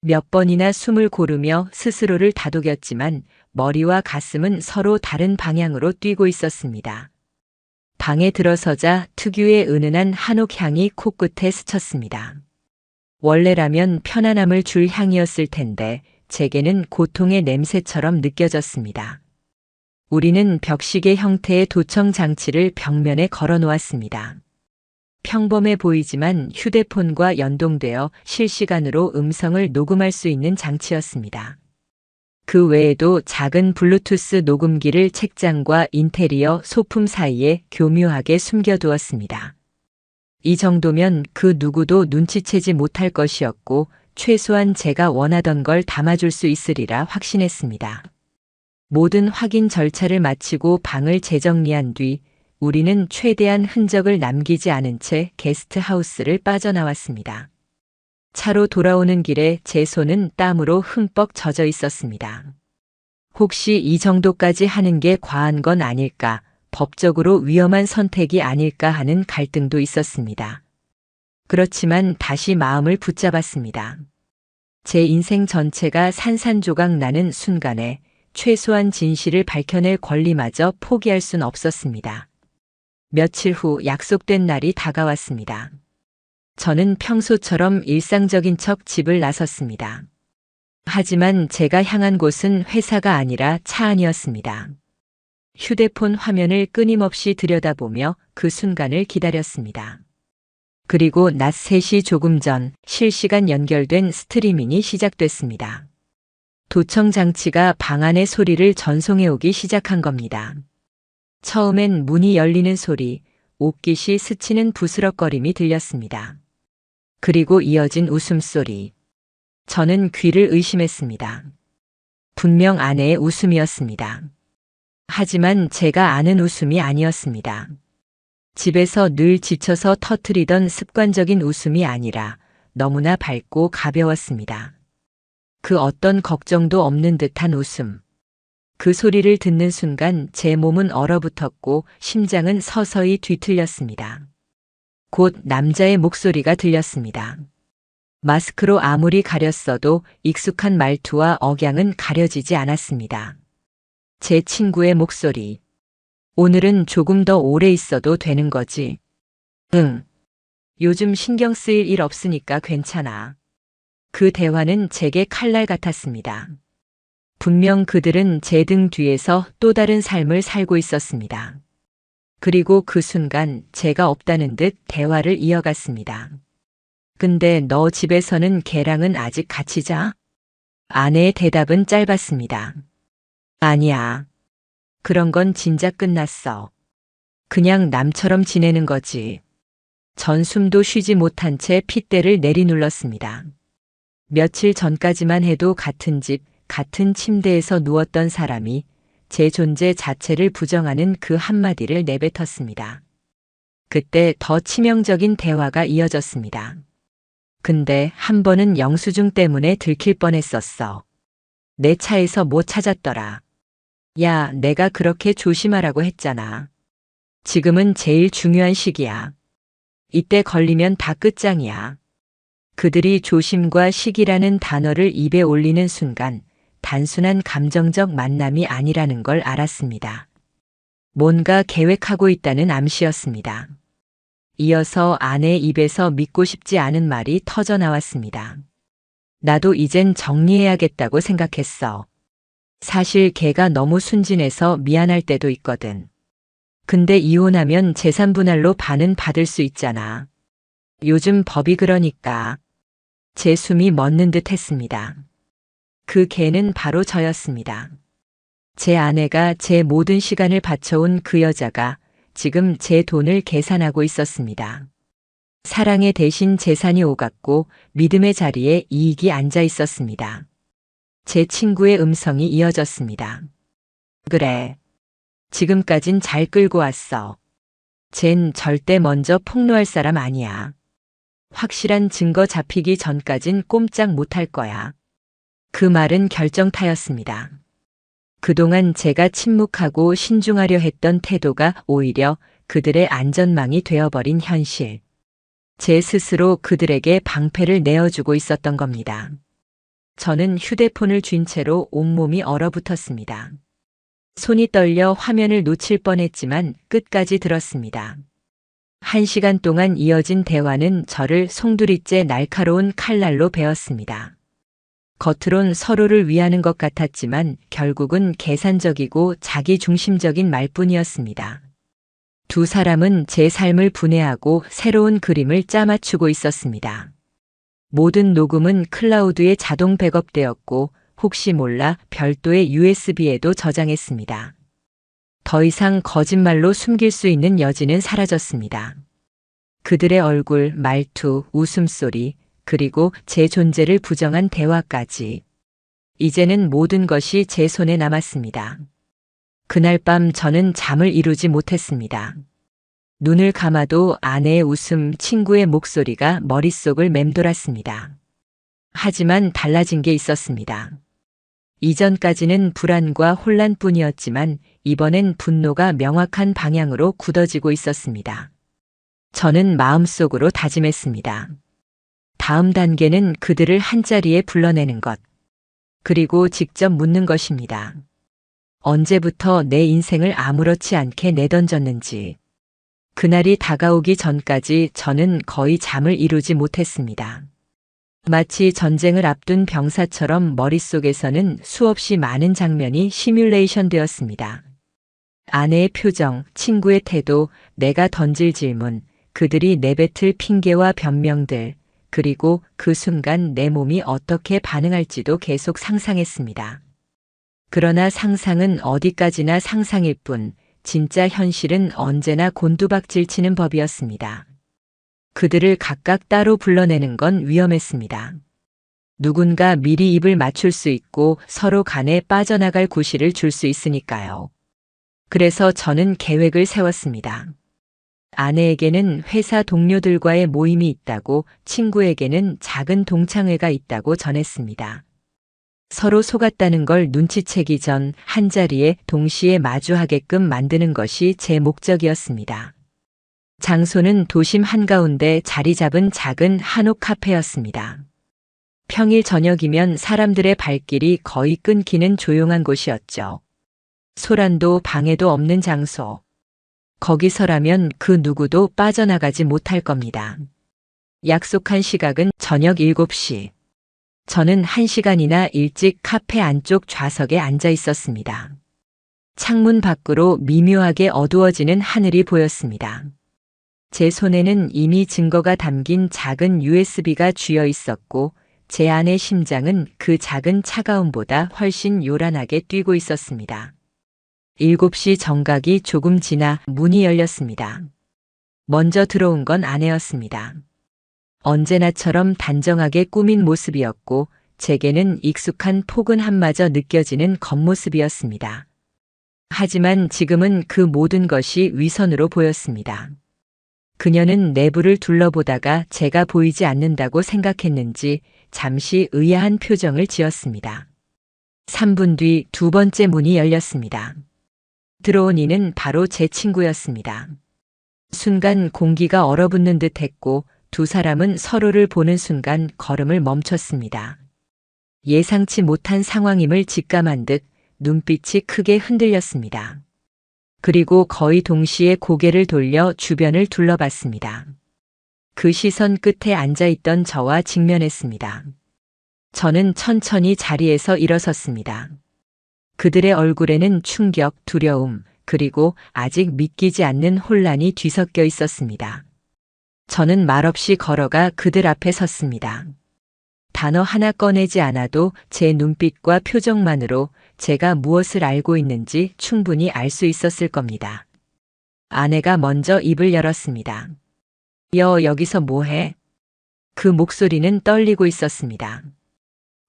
몇 번이나 숨을 고르며 스스로를 다독였지만 머리와 가슴은 서로 다른 방향으로 뛰고 있었습니다. 방에 들어서자 특유의 은은한 한옥 향이 코끝에 스쳤습니다. 원래라면 편안함을 줄 향이었을 텐데 제게는 고통의 냄새처럼 느껴졌습니다. 우리는 벽시계 형태의 도청 장치를 벽면에 걸어 놓았습니다. 평범해 보이지만 휴대폰과 연동되어 실시간으로 음성을 녹음할 수 있는 장치였습니다. 그 외에도 작은 블루투스 녹음기를 책장과 인테리어 소품 사이에 교묘하게 숨겨두었습니다. 이 정도면 그 누구도 눈치채지 못할 것이었고 최소한 제가 원하던 걸 담아줄 수 있으리라 확신했습니다. 모든 확인 절차를 마치고 방을 재정리한 뒤 우리는 최대한 흔적을 남기지 않은 채 게스트하우스를 빠져나왔습니다. 차로 돌아오는 길에 제 손은 땀으로 흠뻑 젖어 있었습니다. 혹시 이 정도까지 하는 게 과한 건 아닐까, 법적으로 위험한 선택이 아닐까 하는 갈등도 있었습니다. 그렇지만 다시 마음을 붙잡았습니다. 제 인생 전체가 산산조각 나는 순간에 최소한 진실을 밝혀낼 권리마저 포기할 순 없었습니다. 며칠 후 약속된 날이 다가왔습니다. 저는 평소처럼 일상적인 척 집을 나섰습니다. 하지만 제가 향한 곳은 회사가 아니라 차 안이었습니다. 휴대폰 화면을 끊임없이 들여다보며 그 순간을 기다렸습니다. 그리고 낮 3시 조금 전 실시간 연결된 스트리밍이 시작됐습니다. 도청 장치가 방 안의 소리를 전송해 오기 시작한 겁니다. 처음엔 문이 열리는 소리, 옷깃이 스치는 부스럭거림이 들렸습니다. 그리고 이어진 웃음소리. 저는 귀를 의심했습니다. 분명 아내의 웃음이었습니다. 하지만 제가 아는 웃음이 아니었습니다. 집에서 늘 지쳐서 터뜨리던 습관적인 웃음이 아니라 너무나 밝고 가벼웠습니다. 그 어떤 걱정도 없는 듯한 웃음. 그 소리를 듣는 순간 제 몸은 얼어붙었고 심장은 서서히 뒤틀렸습니다. 곧 남자의 목소리가 들렸습니다. 마스크로 아무리 가렸어도 익숙한 말투와 억양은 가려지지 않았습니다. 제 친구의 목소리. 오늘은 조금 더 오래 있어도 되는 거지? 응. 요즘 신경 쓰일 일 없으니까 괜찮아. 그 대화는 제게 칼날 같았습니다. 분명 그들은 제 등 뒤에서 또 다른 삶을 살고 있었습니다. 그리고 그 순간 제가 없다는 듯 대화를 이어갔습니다. 근데 너 집에서는 걔랑은 아직 같이 자? 아내의 대답은 짧았습니다. 아니야. 그런 건 진작 끝났어. 그냥 남처럼 지내는 거지. 전 숨도 쉬지 못한 채 핏대를 내리눌렀습니다. 며칠 전까지만 해도 같은 집, 같은 침대에서 누웠던 사람이 제 존재 자체를 부정하는 그 한마디를 내뱉었습니다. 그때 더 치명적인 대화가 이어졌습니다. 근데 한 번은 영수증 때문에 들킬 뻔했었어. 내 차에서 뭐 찾았더라. 야, 내가 그렇게 조심하라고 했잖아. 지금은 제일 중요한 시기야. 이때 걸리면 다 끝장이야. 그들이 조심과 시기라는 단어를 입에 올리는 순간 단순한 감정적 만남이 아니라는 걸 알았습니다. 뭔가 계획하고 있다는 암시였습니다. 이어서 아내의 입에서 믿고 싶지 않은 말이 터져 나왔습니다. 나도 이젠 정리해야겠다고 생각했어. 사실 걔가 너무 순진해서 미안할 때도 있거든. 근데 이혼하면 재산 분할로 반은 받을 수 있잖아. 요즘 법이 그러니까. 제 숨이 멎는 듯 했습니다. 그 걔는 바로 저였습니다. 제 아내가 제 모든 시간을 바쳐온 그 여자가 지금 제 돈을 계산하고 있었습니다. 사랑의 대신 재산이 오갔고 믿음의 자리에 이익이 앉아 있었습니다. 제 친구의 음성이 이어졌습니다. 그래. 지금까진 잘 끌고 왔어. 쟨 절대 먼저 폭로할 사람 아니야. 확실한 증거 잡히기 전까진 꼼짝 못할 거야. 그 말은 결정타였습니다. 그동안 제가 침묵하고 신중하려 했던 태도가 오히려 그들의 안전망이 되어버린 현실. 제 스스로 그들에게 방패를 내어주고 있었던 겁니다. 저는 휴대폰을 쥔 채로 온몸이 얼어붙었습니다. 손이 떨려 화면을 놓칠 뻔했지만 끝까지 들었습니다. 1시간 동안 이어진 대화는 저를 송두리째 날카로운 칼날로 베었습니다. 겉으론 서로를 위하는 것 같았지만 결국은 계산적이고 자기중심적인 말뿐이었습니다. 두 사람은 제 삶을 분해하고 새로운 그림을 짜맞추고 있었습니다. 모든 녹음은 클라우드에 자동 백업되었고 혹시 몰라 별도의 USB에도 저장했습니다. 더 이상 거짓말로 숨길 수 있는 여지는 사라졌습니다. 그들의 얼굴, 말투, 웃음소리, 그리고 제 존재를 부정한 대화까지. 이제는 모든 것이 제 손에 남았습니다. 그날 밤 저는 잠을 이루지 못했습니다. 눈을 감아도 아내의 웃음, 친구의 목소리가 머릿속을 맴돌았습니다. 하지만 달라진 게 있었습니다. 이전까지는 불안과 혼란뿐이었지만 이번엔 분노가 명확한 방향으로 굳어지고 있었습니다. 저는 마음속으로 다짐했습니다. 다음 단계는 그들을 한자리에 불러내는 것. 그리고 직접 묻는 것입니다. 언제부터 내 인생을 아무렇지 않게 내던졌는지. 그날이 다가오기 전까지 저는 거의 잠을 이루지 못했습니다. 마치 전쟁을 앞둔 병사처럼 머릿속에서는 수없이 많은 장면이 시뮬레이션 되었습니다. 아내의 표정, 친구의 태도, 내가 던질 질문, 그들이 내뱉을 핑계와 변명들, 그리고 그 순간 내 몸이 어떻게 반응할지도 계속 상상했습니다. 그러나 상상은 어디까지나 상상일 뿐, 진짜 현실은 언제나 곤두박질 치는 법이었습니다. 그들을 각각 따로 불러내는 건 위험했습니다. 누군가 미리 입을 맞출 수 있고 서로 간에 빠져나갈 구실을 줄 수 있으니까요. 그래서 저는 계획을 세웠습니다. 아내에게는 회사 동료들과의 모임이 있다고, 친구에게는 작은 동창회가 있다고 전했습니다. 서로 속았다는 걸 눈치채기 전 한자리에 동시에 마주하게끔 만드는 것이 제 목적이었습니다. 장소는 도심 한가운데 자리 잡은 작은 한옥 카페였습니다. 평일 저녁이면 사람들의 발길이 거의 끊기는 조용한 곳이었죠. 소란도 방해도 없는 장소. 거기서라면 그 누구도 빠져나가지 못할 겁니다. 약속한 시각은 저녁 7시. 저는 1시간이나 일찍 카페 안쪽 좌석에 앉아 있었습니다. 창문 밖으로 미묘하게 어두워지는 하늘이 보였습니다. 제 손에는 이미 증거가 담긴 작은 USB가 쥐어 있었고 제 안의 심장은 그 작은 차가움보다 훨씬 요란하게 뛰고 있었습니다. 7시 정각이 조금 지나 문이 열렸습니다. 먼저 들어온 건 아내였습니다. 언제나처럼 단정하게 꾸민 모습이었고 제게는 익숙한 포근함마저 느껴지는 겉모습이었습니다. 하지만 지금은 그 모든 것이 위선으로 보였습니다. 그녀는 내부를 둘러보다가 제가 보이지 않는다고 생각했는지 잠시 의아한 표정을 지었습니다. 3분 뒤 두 번째 문이 열렸습니다. 들어온 이는 바로 제 친구였습니다. 순간 공기가 얼어붙는 듯 했고 두 사람은 서로를 보는 순간 걸음을 멈췄습니다. 예상치 못한 상황임을 직감한 듯 눈빛이 크게 흔들렸습니다. 그리고 거의 동시에 고개를 돌려 주변을 둘러봤습니다. 그 시선 끝에 앉아있던 저와 직면했습니다. 저는 천천히 자리에서 일어섰습니다. 그들의 얼굴에는 충격, 두려움, 그리고 아직 믿기지 않는 혼란이 뒤섞여 있었습니다. 저는 말없이 걸어가 그들 앞에 섰습니다. 단어 하나 꺼내지 않아도 제 눈빛과 표정만으로 제가 무엇을 알고 있는지 충분히 알 수 있었을 겁니다. 아내가 먼저 입을 열었습니다. 여기서 뭐해? 그 목소리는 떨리고 있었습니다.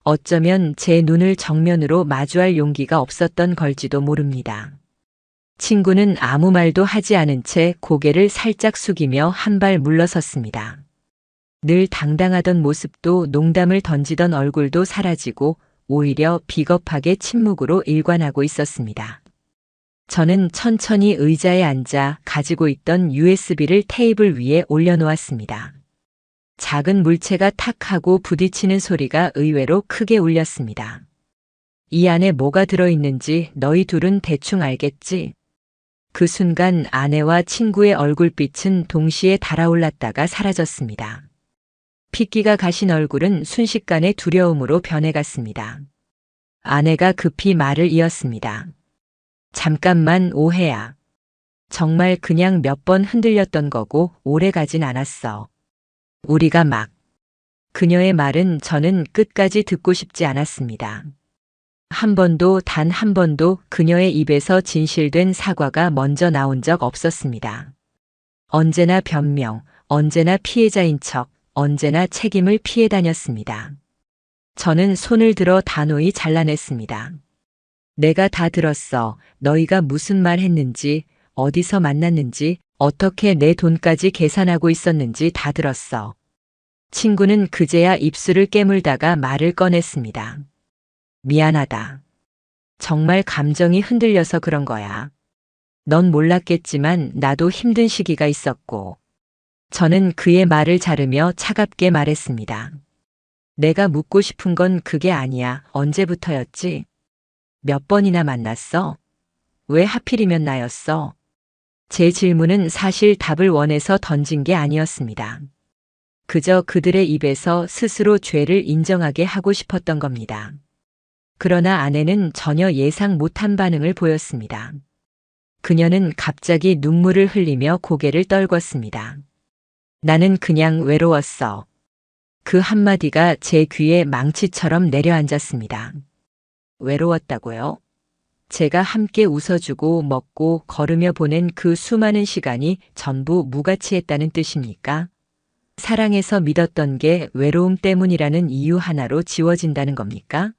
어쩌면 제 눈을 정면으로 마주할 용기가 없었던 걸지도 모릅니다. 친구는 아무 말도 하지 않은 채 고개를 살짝 숙이며 한 발 물러섰습니다. 늘 당당하던 모습도 농담을 던지던 얼굴도 사라지고 오히려 비겁하게 침묵으로 일관하고 있었습니다. 저는 천천히 의자에 앉아 가지고 있던 USB를 테이블 위에 올려놓았습니다. 작은 물체가 탁 하고 부딪히는 소리가 의외로 크게 울렸습니다. 이 안에 뭐가 들어있는지 너희 둘은 대충 알겠지? 그 순간 아내와 친구의 얼굴빛은 동시에 달아올랐다가 사라졌습니다. 핏기가 가신 얼굴은 순식간에 두려움으로 변해갔습니다. 아내가 급히 말을 이었습니다. 잠깐만 오해야. 정말 그냥 몇 번 흔들렸던 거고 오래 가진 않았어. 우리가 막. 그녀의 말은 저는 끝까지 듣고 싶지 않았습니다. 한 번도 단 한 번도 그녀의 입에서 진실된 사과가 먼저 나온 적 없었습니다. 언제나 변명, 언제나 피해자인 척, 언제나 책임을 피해 다녔습니다. 저는 손을 들어 단호히 잘라냈습니다. 내가 다 들었어. 너희가 무슨 말 했는지, 어디서 만났는지, 어떻게 내 돈까지 계산하고 있었는지 다 들었어. 친구는 그제야 입술을 깨물다가 말을 꺼냈습니다. 미안하다. 정말 감정이 흔들려서 그런 거야. 넌 몰랐겠지만 나도 힘든 시기가 있었고. 저는 그의 말을 자르며 차갑게 말했습니다. 내가 묻고 싶은 건 그게 아니야. 언제부터였지? 몇 번이나 만났어? 왜 하필이면 나였어? 제 질문은 사실 답을 원해서 던진 게 아니었습니다. 그저 그들의 입에서 스스로 죄를 인정하게 하고 싶었던 겁니다. 그러나 아내는 전혀 예상 못한 반응을 보였습니다. 그녀는 갑자기 눈물을 흘리며 고개를 떨궜습니다. 나는 그냥 외로웠어. 그 한마디가 제 귀에 망치처럼 내려앉았습니다. 외로웠다고요? 제가 함께 웃어주고 먹고 걸으며 보낸 그 수많은 시간이 전부 무가치했다는 뜻입니까? 사랑해서 믿었던 게 외로움 때문이라는 이유 하나로 지워진다는 겁니까?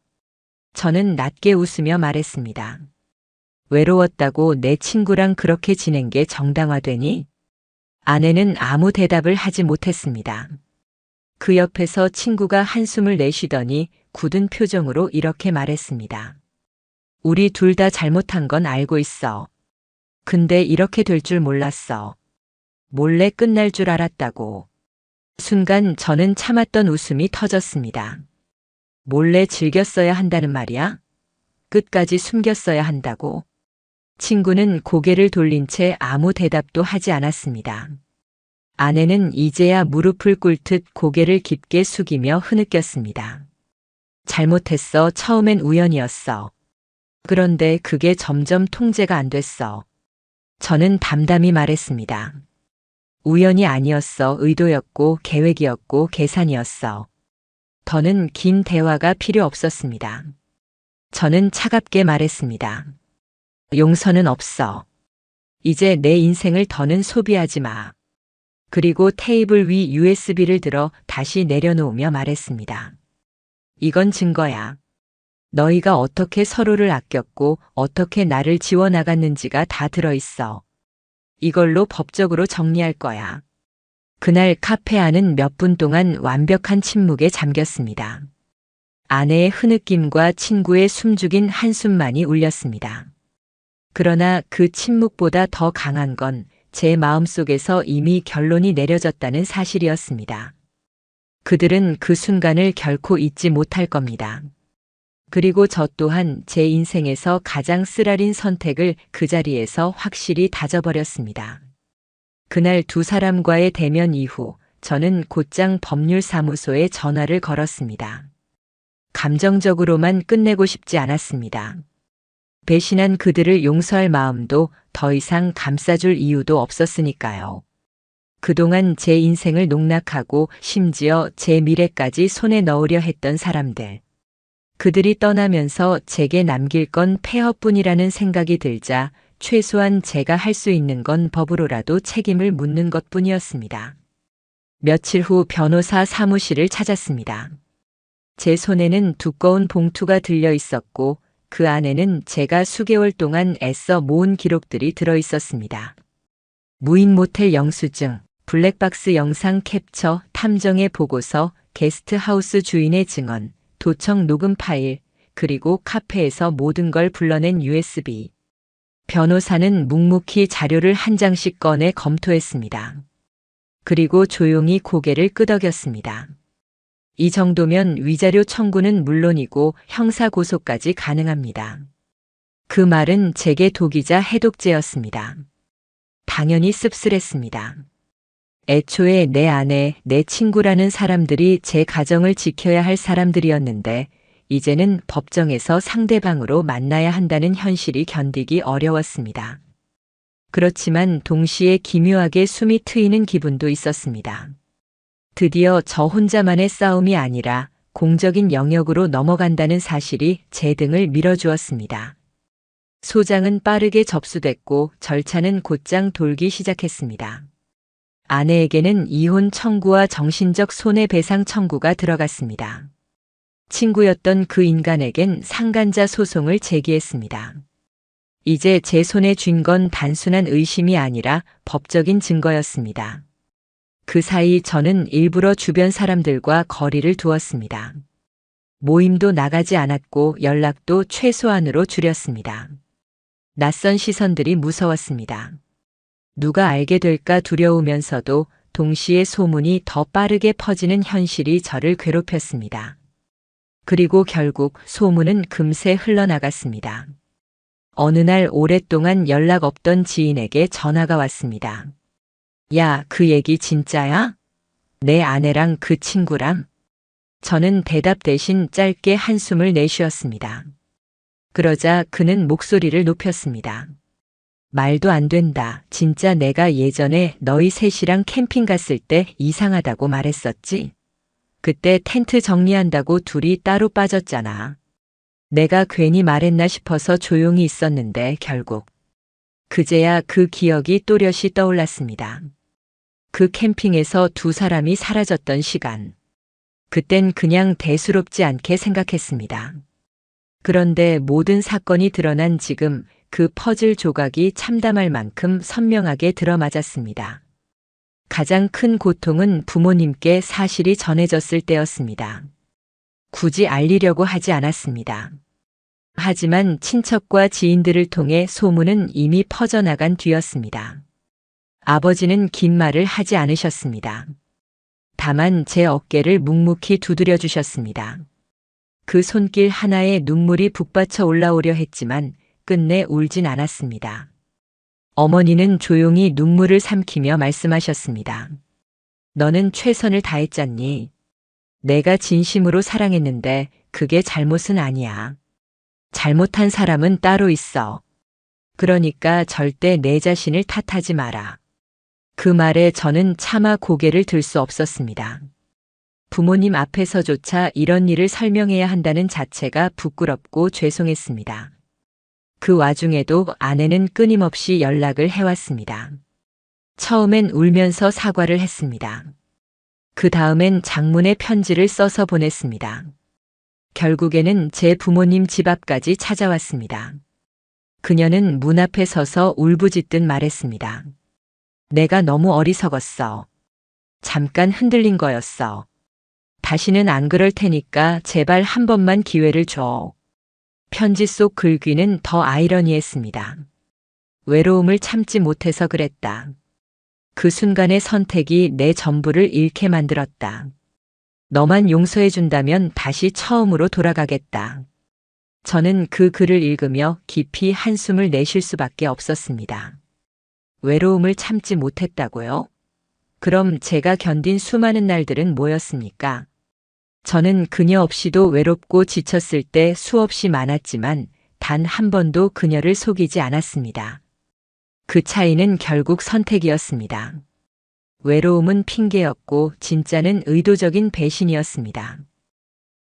저는 낮게 웃으며 말했습니다. 외로웠다고 내 친구랑 그렇게 지낸 게 정당화되니? 아내는 아무 대답을 하지 못했습니다. 그 옆에서 친구가 한숨을 내쉬더니 굳은 표정으로 이렇게 말했습니다. 우리 둘 다 잘못한 건 알고 있어. 근데 이렇게 될 줄 몰랐어. 몰래 끝날 줄 알았다고. 순간 저는 참았던 웃음이 터졌습니다. 몰래 즐겼어야 한다는 말이야? 끝까지 숨겼어야 한다고? 친구는 고개를 돌린 채 아무 대답도 하지 않았습니다. 아내는 이제야 무릎을 꿇듯 고개를 깊게 숙이며 흐느꼈습니다. 잘못했어. 처음엔 우연이었어. 그런데 그게 점점 통제가 안 됐어. 저는 담담히 말했습니다. 우연이 아니었어. 의도였고 계획이었고 계산이었어. 더는 긴 대화가 필요 없었습니다. 저는 차갑게 말했습니다. 용서는 없어. 이제 내 인생을 더는 소비하지 마. 그리고 테이블 위 USB를 들어 다시 내려놓으며 말했습니다. 이건 증거야. 너희가 어떻게 서로를 아꼈고 어떻게 나를 지워나갔는지가 다 들어있어. 이걸로 법적으로 정리할 거야. 그날 카페 안은 몇 분 동안 완벽한 침묵에 잠겼습니다. 아내의 흐느낌과 친구의 숨죽인 한숨만이 울렸습니다. 그러나 그 침묵보다 더 강한 건 제 마음속에서 이미 결론이 내려졌다는 사실이었습니다. 그들은 그 순간을 결코 잊지 못할 겁니다. 그리고 저 또한 제 인생에서 가장 쓰라린 선택을 그 자리에서 확실히 다져버렸습니다. 그날 두 사람과의 대면 이후 저는 곧장 법률사무소에 전화를 걸었습니다. 감정적으로만 끝내고 싶지 않았습니다. 배신한 그들을 용서할 마음도 더 이상 감싸줄 이유도 없었으니까요. 그동안 제 인생을 농락하고 심지어 제 미래까지 손에 넣으려 했던 사람들. 그들이 떠나면서 제게 남길 건 폐허뿐이라는 생각이 들자 최소한 제가 할 수 있는 건 법으로라도 책임을 묻는 것뿐이었습니다. 며칠 후 변호사 사무실을 찾았습니다. 제 손에는 두꺼운 봉투가 들려 있었고 그 안에는 제가 수개월 동안 애써 모은 기록들이 들어 있었습니다. 무인 모텔 영수증, 블랙박스 영상 캡처, 탐정의 보고서, 게스트하우스 주인의 증언, 도청 녹음 파일, 그리고 카페에서 모든 걸 불러낸 USB. 변호사는 묵묵히 자료를 한 장씩 꺼내 검토했습니다. 그리고 조용히 고개를 끄덕였습니다. 이 정도면 위자료 청구는 물론이고 형사고소까지 가능합니다. 그 말은 제게 독이자 해독제였습니다. 당연히 씁쓸했습니다. 애초에 내 아내, 내 친구라는 사람들이 제 가정을 지켜야 할 사람들이었는데 이제는 법정에서 상대방으로 만나야 한다는 현실이 견디기 어려웠습니다. 그렇지만 동시에 기묘하게 숨이 트이는 기분도 있었습니다. 드디어 저 혼자만의 싸움이 아니라 공적인 영역으로 넘어간다는 사실이 제 등을 밀어주었습니다. 소장은 빠르게 접수됐고 절차는 곧장 돌기 시작했습니다. 아내에게는 이혼 청구와 정신적 손해배상 청구가 들어갔습니다. 친구였던 그 인간에겐 상간자 소송을 제기했습니다. 이제 제 손에 쥔 건 단순한 의심이 아니라 법적인 증거였습니다. 그 사이 저는 일부러 주변 사람들과 거리를 두었습니다. 모임도 나가지 않았고 연락도 최소한으로 줄였습니다. 낯선 시선들이 무서웠습니다. 누가 알게 될까 두려우면서도 동시에 소문이 더 빠르게 퍼지는 현실이 저를 괴롭혔습니다. 그리고 결국 소문은 금세 흘러나갔습니다. 어느 날 오랫동안 연락 없던 지인에게 전화가 왔습니다. 야, 그 얘기 진짜야? 내 아내랑 그 친구랑? 저는 대답 대신 짧게 한숨을 내쉬었습니다. 그러자 그는 목소리를 높였습니다. 말도 안 된다. 진짜 내가 예전에 너희 셋이랑 캠핑 갔을 때 이상하다고 말했었지? 그때 텐트 정리한다고 둘이 따로 빠졌잖아. 내가 괜히 말했나 싶어서 조용히 있었는데 결국. 그제야 그 기억이 또렷이 떠올랐습니다. 그 캠핑에서 두 사람이 사라졌던 시간. 그땐 그냥 대수롭지 않게 생각했습니다. 그런데 모든 사건이 드러난 지금 그 퍼즐 조각이 참담할 만큼 선명하게 들어맞았습니다. 가장 큰 고통은 부모님께 사실이 전해졌을 때였습니다. 굳이 알리려고 하지 않았습니다. 하지만 친척과 지인들을 통해 소문은 이미 퍼져나간 뒤였습니다. 아버지는 긴 말을 하지 않으셨습니다. 다만 제 어깨를 묵묵히 두드려 주셨습니다. 그 손길 하나에 눈물이 북받쳐 올라오려 했지만 끝내 울진 않았습니다. 어머니는 조용히 눈물을 삼키며 말씀하셨습니다. 너는 최선을 다했잖니. 내가 진심으로 사랑했는데 그게 잘못은 아니야. 잘못한 사람은 따로 있어. 그러니까 절대 내 자신을 탓하지 마라. 그 말에 저는 차마 고개를 들 수 없었습니다. 부모님 앞에서조차 이런 일을 설명해야 한다는 자체가 부끄럽고 죄송했습니다. 그 와중에도 아내는 끊임없이 연락을 해왔습니다. 처음엔 울면서 사과를 했습니다. 그 다음엔 장문의 편지를 써서 보냈습니다. 결국에는 제 부모님 집 앞까지 찾아왔습니다. 그녀는 문 앞에 서서 울부짖듯 말했습니다. 내가 너무 어리석었어. 잠깐 흔들린 거였어. 다시는 안 그럴 테니까 제발 한 번만 기회를 줘. 편지 속 글귀는 더 아이러니했습니다. 외로움을 참지 못해서 그랬다. 그 순간의 선택이 내 전부를 잃게 만들었다. 너만 용서해준다면 다시 처음으로 돌아가겠다. 저는 그 글을 읽으며 깊이 한숨을 내쉴 수밖에 없었습니다. 외로움을 참지 못했다고요? 그럼 제가 견딘 수많은 날들은 뭐였습니까? 저는 그녀 없이도 외롭고 지쳤을 때 수없이 많았지만 단 한 번도 그녀를 속이지 않았습니다. 그 차이는 결국 선택이었습니다. 외로움은 핑계였고 진짜는 의도적인 배신이었습니다.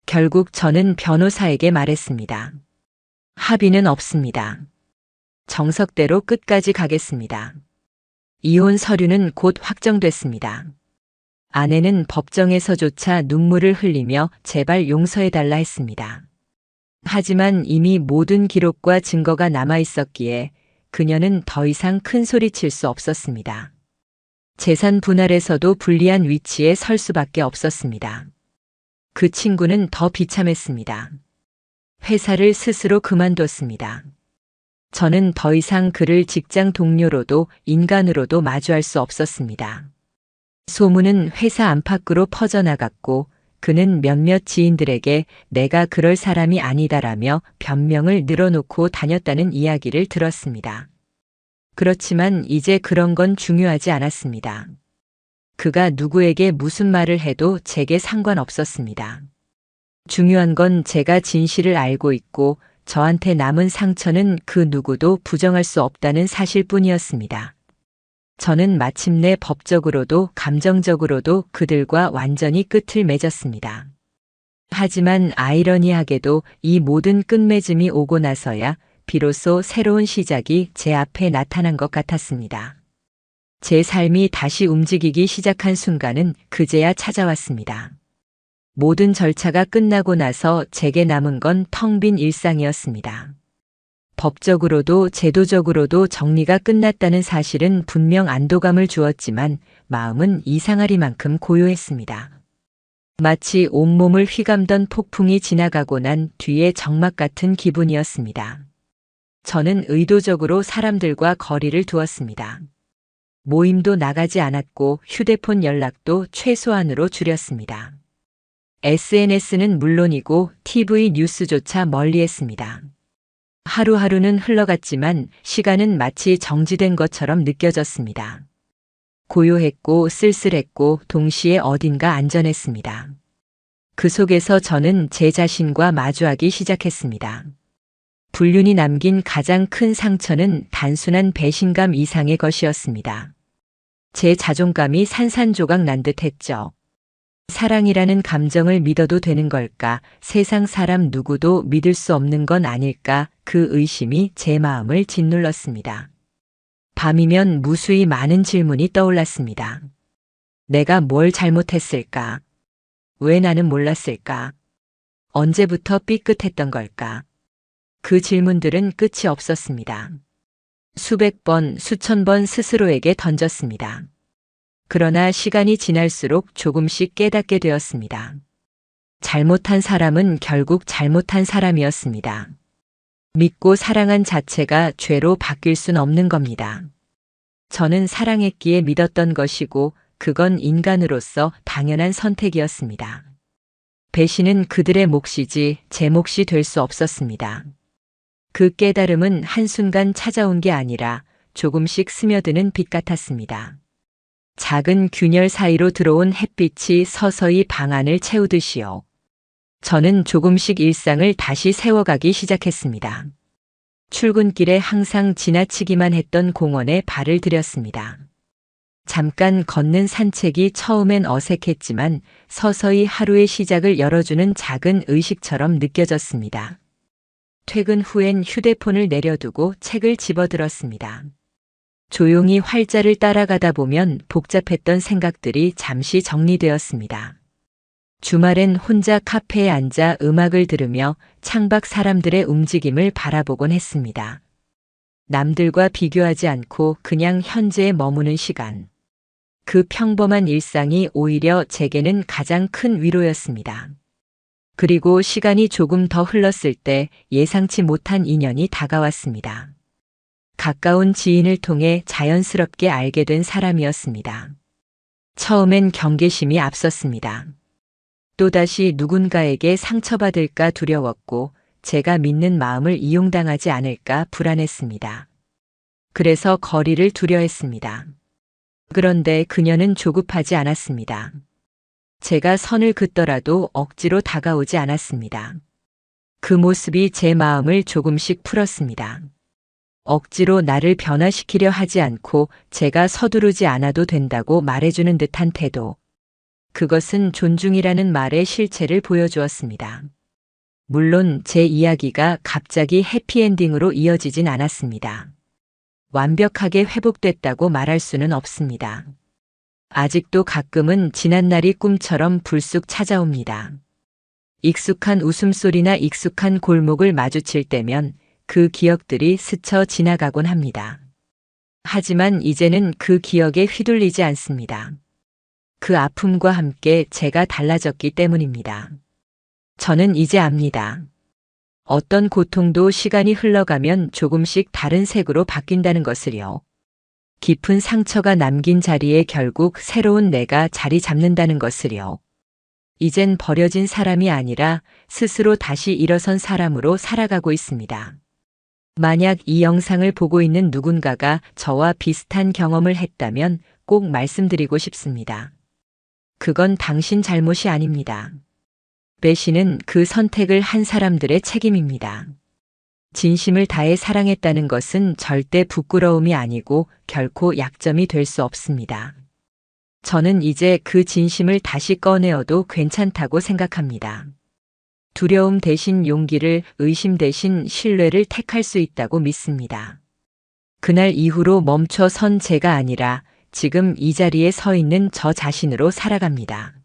결국 저는 변호사에게 말했습니다. 합의는 없습니다. 정석대로 끝까지 가겠습니다. 이혼 서류는 곧 확정됐습니다. 아내는 법정에서조차 눈물을 흘리며 제발 용서해달라 했습니다. 하지만 이미 모든 기록과 증거가 남아 있었기에 그녀는 더 이상 큰 소리 칠 수 없었습니다. 재산 분할에서도 불리한 위치에 설 수밖에 없었습니다. 그 친구는 더 비참했습니다. 회사를 스스로 그만뒀습니다. 저는 더 이상 그를 직장 동료로도 인간으로도 마주할 수 없었습니다. 소문은 회사 안팎으로 퍼져나갔고 그는 몇몇 지인들에게 내가 그럴 사람이 아니다라며 변명을 늘어놓고 다녔다는 이야기를 들었습니다. 그렇지만 이제 그런 건 중요하지 않았습니다. 그가 누구에게 무슨 말을 해도 제게 상관없었습니다. 중요한 건 제가 진실을 알고 있고 저한테 남은 상처는 그 누구도 부정할 수 없다는 사실뿐이었습니다. 저는 마침내 법적으로도 감정적으로도 그들과 완전히 끝을 맺었습니다. 하지만 아이러니하게도 이 모든 끝맺음이 오고 나서야 비로소 새로운 시작이 제 앞에 나타난 것 같았습니다. 제 삶이 다시 움직이기 시작한 순간은 그제야 찾아왔습니다. 모든 절차가 끝나고 나서 제게 남은 건 텅 빈 일상이었습니다. 법적으로도 제도적으로도 정리가 끝났다는 사실은 분명 안도감을 주었지만 마음은 이상하리만큼 고요했습니다. 마치 온몸을 휘감던 폭풍이 지나가고 난 뒤의 적막 같은 기분이었습니다. 저는 의도적으로 사람들과 거리를 두었습니다. 모임도 나가지 않았고 휴대폰 연락도 최소한으로 줄였습니다. SNS는 물론이고 TV 뉴스조차 멀리했습니다. 하루하루는 흘러갔지만 시간은 마치 정지된 것처럼 느껴졌습니다. 고요했고 쓸쓸했고 동시에 어딘가 안전했습니다. 그 속에서 저는 제 자신과 마주하기 시작했습니다. 불륜이 남긴 가장 큰 상처는 단순한 배신감 이상의 것이었습니다. 제 자존감이 산산조각 난 듯 했죠. 사랑이라는 감정을 믿어도 되는 걸까? 세상 사람 누구도 믿을 수 없는 건 아닐까? 그 의심이 제 마음을 짓눌렀습니다. 밤이면 무수히 많은 질문이 떠올랐습니다. 내가 뭘 잘못했을까? 왜 나는 몰랐을까? 언제부터 삐끗했던 걸까? 그 질문들은 끝이 없었습니다. 수백 번, 수천 번 스스로에게 던졌습니다. 그러나 시간이 지날수록 조금씩 깨닫게 되었습니다. 잘못한 사람은 결국 잘못한 사람이었습니다. 믿고 사랑한 자체가 죄로 바뀔 순 없는 겁니다. 저는 사랑했기에 믿었던 것이고 그건 인간으로서 당연한 선택이었습니다. 배신은 그들의 몫이지 제 몫이 될 수 없었습니다. 그 깨달음은 한순간 찾아온 게 아니라 조금씩 스며드는 빛 같았습니다. 작은 균열 사이로 들어온 햇빛이 서서히 방 안을 채우듯이요. 저는 조금씩 일상을 다시 세워가기 시작했습니다. 출근길에 항상 지나치기만 했던 공원에 발을 들였습니다. 잠깐 걷는 산책이 처음엔 어색했지만 서서히 하루의 시작을 열어주는 작은 의식처럼 느껴졌습니다. 퇴근 후엔 휴대폰을 내려두고 책을 집어들었습니다. 조용히 활자를 따라가다 보면 복잡했던 생각들이 잠시 정리되었습니다. 주말엔 혼자 카페에 앉아 음악을 들으며 창밖 사람들의 움직임을 바라보곤 했습니다. 남들과 비교하지 않고 그냥 현재에 머무는 시간. 그 평범한 일상이 오히려 제게는 가장 큰 위로였습니다. 그리고 시간이 조금 더 흘렀을 때 예상치 못한 인연이 다가왔습니다. 가까운 지인을 통해 자연스럽게 알게 된 사람이었습니다. 처음엔 경계심이 앞섰습니다. 또다시 누군가에게 상처받을까 두려웠고 제가 믿는 마음을 이용당하지 않을까 불안했습니다. 그래서 거리를 두려 했습니다. 그런데 그녀는 조급하지 않았습니다. 제가 선을 긋더라도 억지로 다가오지 않았습니다. 그 모습이 제 마음을 조금씩 풀었습니다. 억지로 나를 변화시키려 하지 않고 제가 서두르지 않아도 된다고 말해주는 듯한 태도. 그것은 존중이라는 말의 실체를 보여주었습니다. 물론 제 이야기가 갑자기 해피엔딩으로 이어지진 않았습니다. 완벽하게 회복됐다고 말할 수는 없습니다. 아직도 가끔은 지난날이 꿈처럼 불쑥 찾아옵니다. 익숙한 웃음소리나 익숙한 골목을 마주칠 때면 그 기억들이 스쳐 지나가곤 합니다. 하지만 이제는 그 기억에 휘둘리지 않습니다. 그 아픔과 함께 제가 달라졌기 때문입니다. 저는 이제 압니다. 어떤 고통도 시간이 흘러가면 조금씩 다른 색으로 바뀐다는 것을요. 깊은 상처가 남긴 자리에 결국 새로운 내가 자리 잡는다는 것을요. 이젠 버려진 사람이 아니라 스스로 다시 일어선 사람으로 살아가고 있습니다. 만약 이 영상을 보고 있는 누군가가 저와 비슷한 경험을 했다면 꼭 말씀드리고 싶습니다. 그건 당신 잘못이 아닙니다. 배신은 그 선택을 한 사람들의 책임입니다. 진심을 다해 사랑했다는 것은 절대 부끄러움이 아니고 결코 약점이 될 수 없습니다. 저는 이제 그 진심을 다시 꺼내어도 괜찮다고 생각합니다. 두려움 대신 용기를, 의심 대신 신뢰를 택할 수 있다고 믿습니다. 그날 이후로 멈춰 선 제가 아니라 지금 이 자리에 서 있는 저 자신으로 살아갑니다.